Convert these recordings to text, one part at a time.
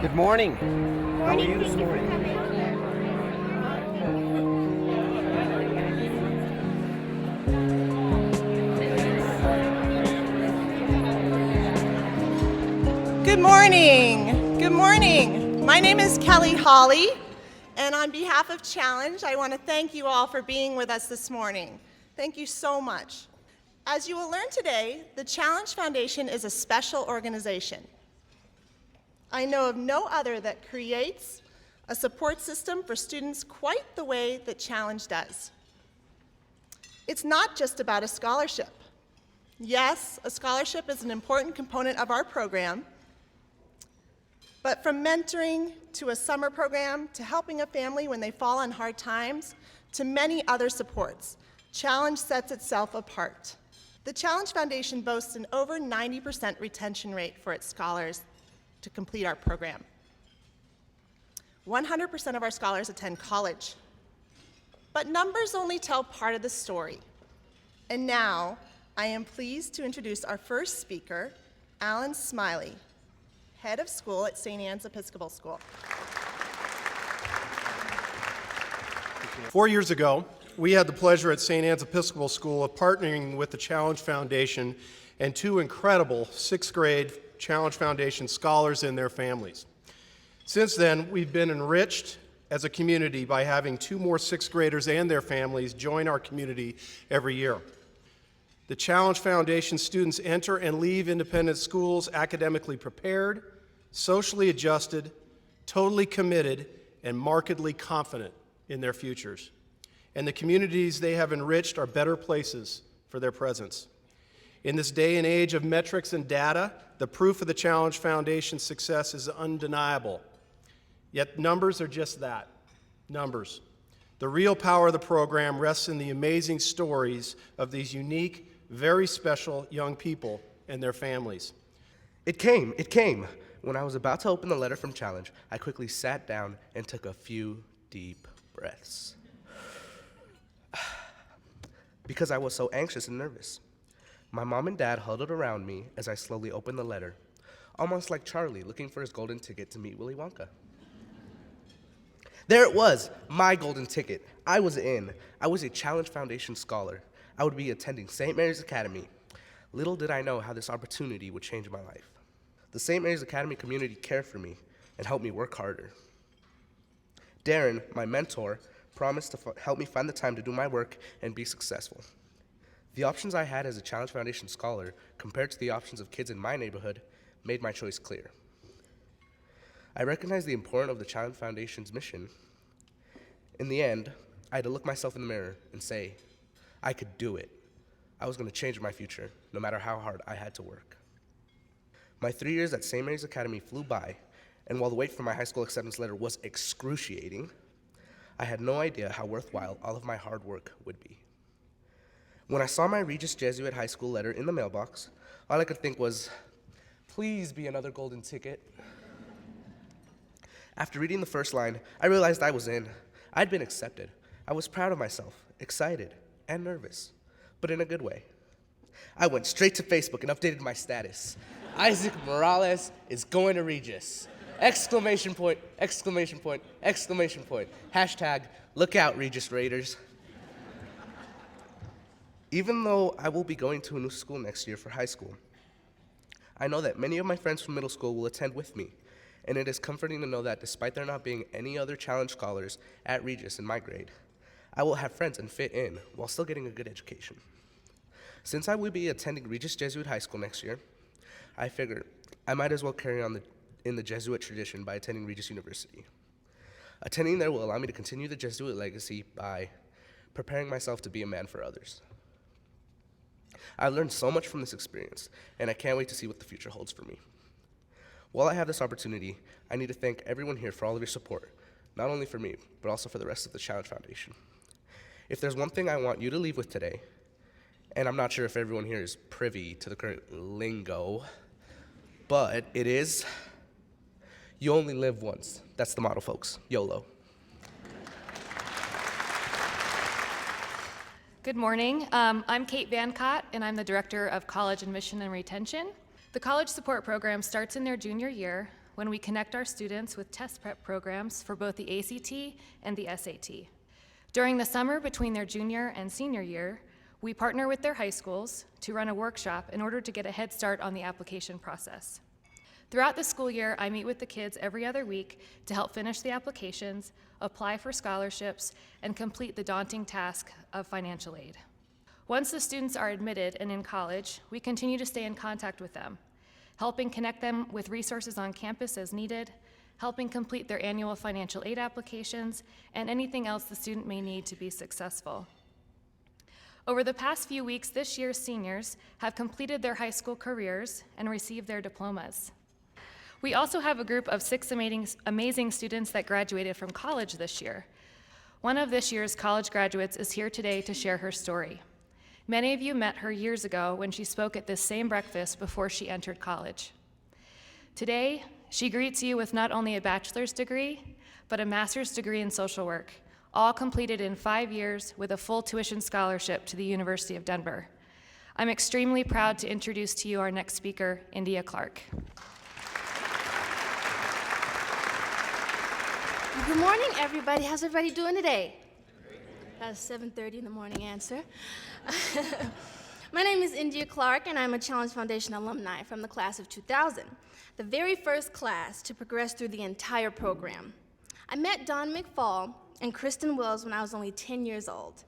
Good morning. How are you Morning, this thank you for morning? coming. Good morning. Good morning. My name is Kelly Hawley, and on behalf of Challenge, I want to thank you all for being with us this morning. Thank you so much. As you will learn today, the Challenge Foundation is a special organization. I know of no other that creates a support system for students quite the way that Challenge does. It's not just about a scholarship. Yes, a scholarship is an important component of our program, but from mentoring to a summer program to helping a family when they fall on hard times to many other supports, Challenge sets itself apart. The Challenge Foundation boasts an over 90% retention rate for its scholars to complete our program. 100% of our scholars attend college, but numbers only tell part of the story. And now, I am pleased to introduce our first speaker, Alan Smiley, head of school at St. Anne's Episcopal School. 4 years ago, we had the pleasure at St. Anne's Episcopal School of partnering with the Challenge Foundation and two incredible sixth grade Challenge Foundation scholars and their families. Since then, we've been enriched as a community by having two more sixth graders and their families join our community every year. The Challenge Foundation students enter and leave independent schools academically prepared, socially adjusted, totally committed, and markedly confident in their futures. And the communities they have enriched are better places for their presence. In this day and age of metrics and data, the proof of the Challenge Foundation's success is undeniable. Yet numbers are just that, numbers. The real power of the program rests in the amazing stories of these unique, very special young people and their families. It came. When I was about to open the letter from Challenge, I quickly sat down and took a few deep breaths. Because I was so anxious and nervous. My mom and dad huddled around me as I slowly opened the letter, almost like Charlie looking for his golden ticket to meet Willy Wonka. There it was, my golden ticket. I was in. I was a Challenge Foundation scholar. I would be attending St. Mary's Academy. Little did I know how this opportunity would change my life. The St. Mary's Academy community cared for me and helped me work harder. Darren, my mentor, promised to help me find the time to do my work and be successful. The options I had as a Challenge Foundation scholar compared to the options of kids in my neighborhood made my choice clear. I recognized the importance of the Challenge Foundation's mission. In the end, I had to look myself in the mirror and say, I could do it. I was going to change my future, no matter how hard I had to work. My 3 years at St. Mary's Academy flew by, and while the wait for my high school acceptance letter was excruciating, I had no idea how worthwhile all of my hard work would be. When I saw my Regis Jesuit High School letter in the mailbox, all I could think was, please be another golden ticket. After reading the first line, I realized I was in. I'd been accepted. I was proud of myself, excited, and nervous, but in a good way. I went straight to Facebook and updated my status. Isaac Morales is going to Regis. Exclamation point, exclamation point, exclamation point. Hashtag, look out, Regis Raiders. Even though I will be going to a new school next year for high school, I know that many of my friends from middle school will attend with me, and it is comforting to know that despite there not being any other Challenge scholars at Regis in my grade, I will have friends and fit in while still getting a good education. Since I will be attending Regis Jesuit High School next year, I figured I might as well carry on in the Jesuit tradition by attending Regis University. Attending there will allow me to continue the Jesuit legacy by preparing myself to be a man for others. I learned so much from this experience, and I can't wait to see what the future holds for me. While I have this opportunity, I need to thank everyone here for all of your support, not only for me, but also for the rest of the Challenge Foundation. If there's one thing I want you to leave with today, and I'm not sure if everyone here is privy to the current lingo, but it is, you only live once. That's the motto, folks. YOLO. Good morning. I'm Kate Van Cott, and I'm the Director of College Admission and Retention. The College Support Program starts in their junior year when we connect our students with test prep programs for both the ACT and the SAT. During the summer between their junior and senior year, we partner with their high schools to run a workshop in order to get a head start on the application process. Throughout the school year, I meet with the kids every other week to help finish the applications, apply for scholarships, and complete the daunting task of financial aid. Once the students are admitted and in college, we continue to stay in contact with them, helping connect them with resources on campus as needed, helping complete their annual financial aid applications, and anything else the student may need to be successful. Over the past few weeks, this year's seniors have completed their high school careers and received their diplomas. We also have a group of 6 amazing students that graduated from college this year. One of this year's college graduates is here today to share her story. Many of you met her years ago when she spoke at this same breakfast before she entered college. Today, she greets you with not only a bachelor's degree, but a master's degree in social work, all completed in 5 years with a full tuition scholarship to the University of Denver. I'm extremely proud to introduce to you our next speaker, India Clark. Good morning, everybody. How's everybody doing today? That's 7:30 in the morning answer. My name is India Clark, and I'm a Challenge Foundation alumni from the class of 2000, the very first class to progress through the entire program. I met Don McFall and Kristen Wells when I was only 10 years old.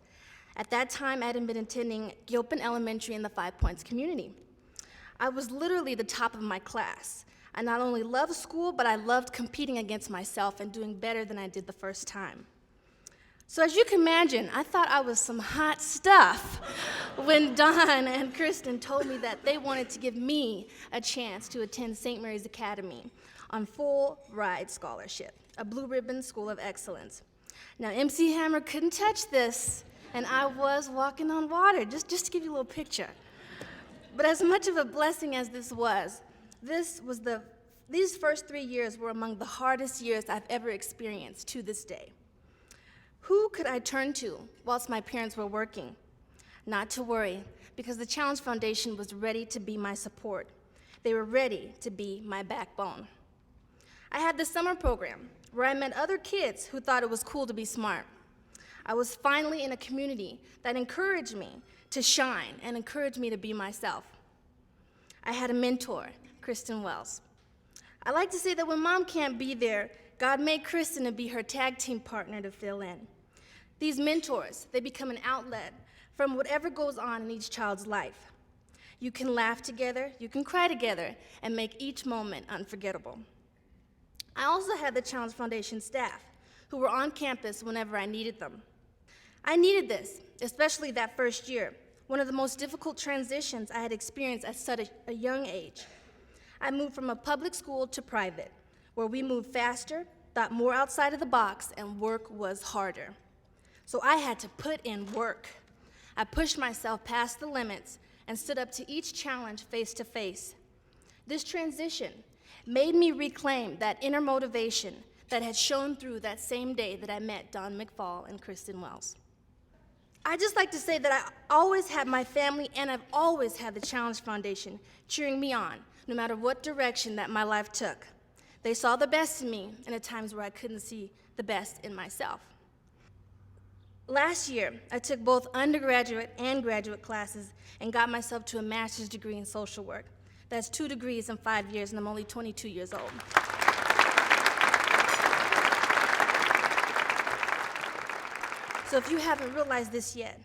At that time, I had been attending Gilpin Elementary in the Five Points community. I was literally the top of my class. I not only loved school, but I loved competing against myself and doing better than I did the first time. So as you can imagine, I thought I was some hot stuff when Don and Kristen told me that they wanted to give me a chance to attend St. Mary's Academy on full ride scholarship, a Blue Ribbon School of Excellence. Now, MC Hammer couldn't touch this, and I was walking on water, just to give you a little picture. But as much of a blessing as this was, these first 3 years were among the hardest years I've ever experienced to this day. Who could I turn to whilst my parents were working? Not to worry, because the Challenge Foundation was ready to be my support. They were ready to be my backbone. I had the summer program where I met other kids who thought it was cool to be smart. I was finally in a community that encouraged me to shine and encouraged me to be myself. I had a mentor, Kristen Wells. I like to say that when Mom can't be there, God made Kristen to be her tag team partner to fill in. These mentors, they become an outlet from whatever goes on in each child's life. You can laugh together, you can cry together, and make each moment unforgettable. I also had the Challenge Foundation staff who were on campus whenever I needed them. I needed this, especially that first year, one of the most difficult transitions I had experienced at such a young age. I moved from a public school to private, where we moved faster, thought more outside of the box, and work was harder. So I had to put in work. I pushed myself past the limits and stood up to each challenge face to face. This transition made me reclaim that inner motivation that had shone through that same day that I met Don McFall and Kristen Wells. I'd just like to say that I always had my family and I've always had the Challenge Foundation cheering me on, no matter what direction that my life took. They saw the best in me in the times where I couldn't see the best in myself. Last year, I took both undergraduate and graduate classes and got myself to a master's degree in social work. That's 2 degrees in 5 years, and I'm only 22 years old. So if you haven't realized this yet,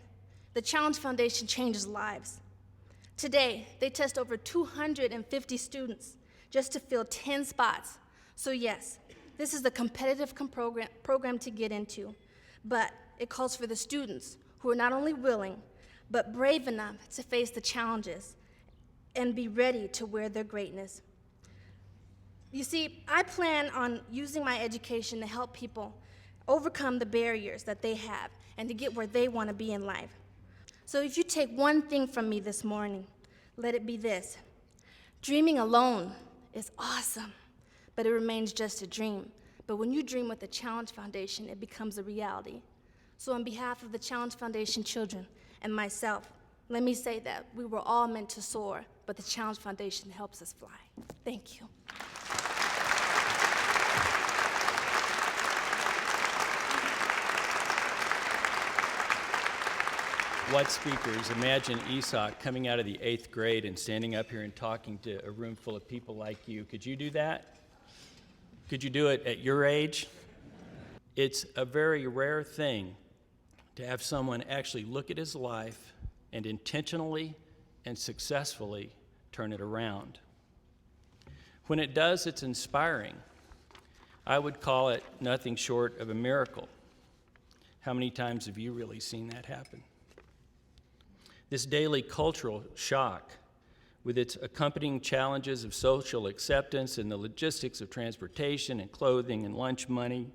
the Challenge Foundation changes lives. Today, they test over 250 students just to fill 10 spots. So yes, this is a competitive program to get into, but it calls for the students who are not only willing, but brave enough to face the challenges and be ready to wear their greatness. You see, I plan on using my education to help people overcome the barriers that they have and to get where they want to be in life. So if you take one thing from me this morning, let it be this. Dreaming alone is awesome, but it remains just a dream. But when you dream with the Challenge Foundation, it becomes a reality. So on behalf of the Challenge Foundation children and myself, let me say that we were all meant to soar, but the Challenge Foundation helps us fly. Thank you. what speakers. Imagine Isak coming out of the 8th grade and standing up here and talking to a room full of people like you. Could you do that? Could you do it at your age? It's a very rare thing to have someone actually look at his life and intentionally and successfully turn it around. When it does, it's inspiring. I would call it nothing short of a miracle. How many times have you really seen that happen? This daily cultural shock, with its accompanying challenges of social acceptance and the logistics of transportation and clothing and lunch money,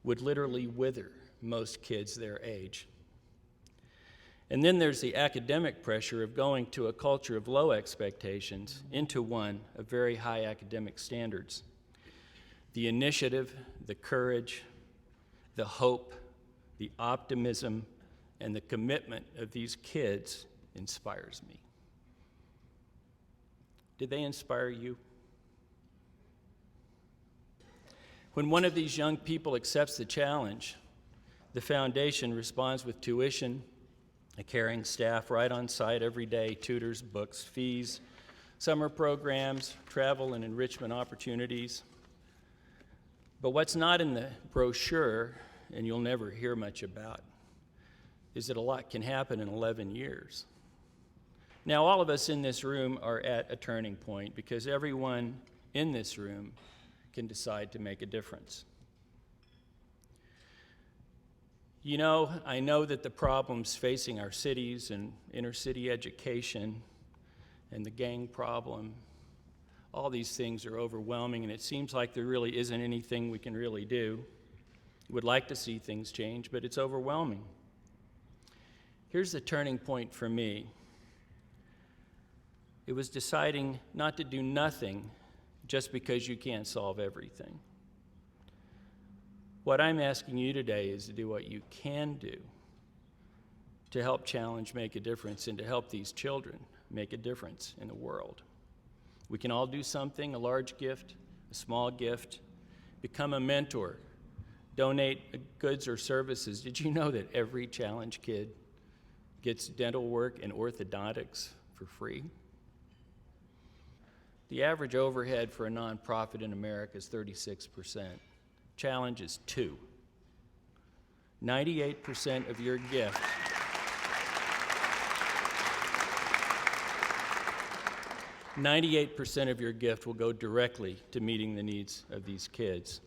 would literally wither most kids their age. And then there's the academic pressure of going to a culture of low expectations into one of very high academic standards. The initiative, the courage, the hope, the optimism, and the commitment of these kids inspires me. Did they inspire you? When one of these young people accepts the challenge, the foundation responds with tuition, a caring staff right on site every day, tutors, books, fees, summer programs, travel and enrichment opportunities. But what's not in the brochure, and you'll never hear much about, is that a lot can happen in 11 years. Now, all of us in this room are at a turning point because everyone in this room can decide to make a difference. You know, I know that the problems facing our cities and inner city education and the gang problem, all these things are overwhelming, and it seems like there really isn't anything we can really do. Would like to see things change, but it's overwhelming. Here's the turning point for me. It was deciding not to do nothing just because you can't solve everything. What I'm asking you today is to do what you can do to help Challenge make a difference and to help these children make a difference in the world. We can all do something, a large gift, a small gift, become a mentor, donate goods or services. Did you know that every Challenge kid gets dental work and orthodontics for free? The average overhead for a nonprofit in America is 36%. Challenge is 2%. 98% of your gift. 98% of your gift will go directly to meeting the needs of these kids.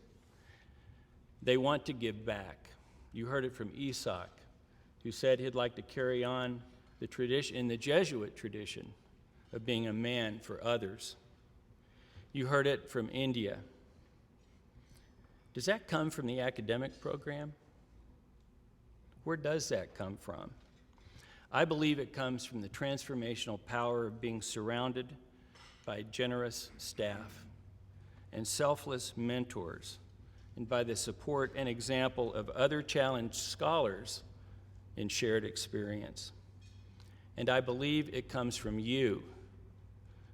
They want to give back. You heard it from Isak, who said he'd like to carry on the tradition, in the Jesuit tradition, of being a man for others. You heard it from India. Does that come from the academic program? Where does that come from? I believe it comes from the transformational power of being surrounded by generous staff and selfless mentors, and by the support and example of other Challenge scholars in shared experience. And I believe it comes from you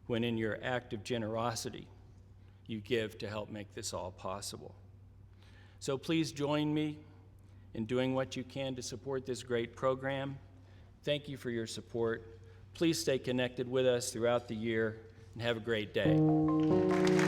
when in your act of generosity you give to help make this all possible. So please join me in doing what you can to support this great program. Thank you for your support. Please stay connected with us throughout the year and have a great day.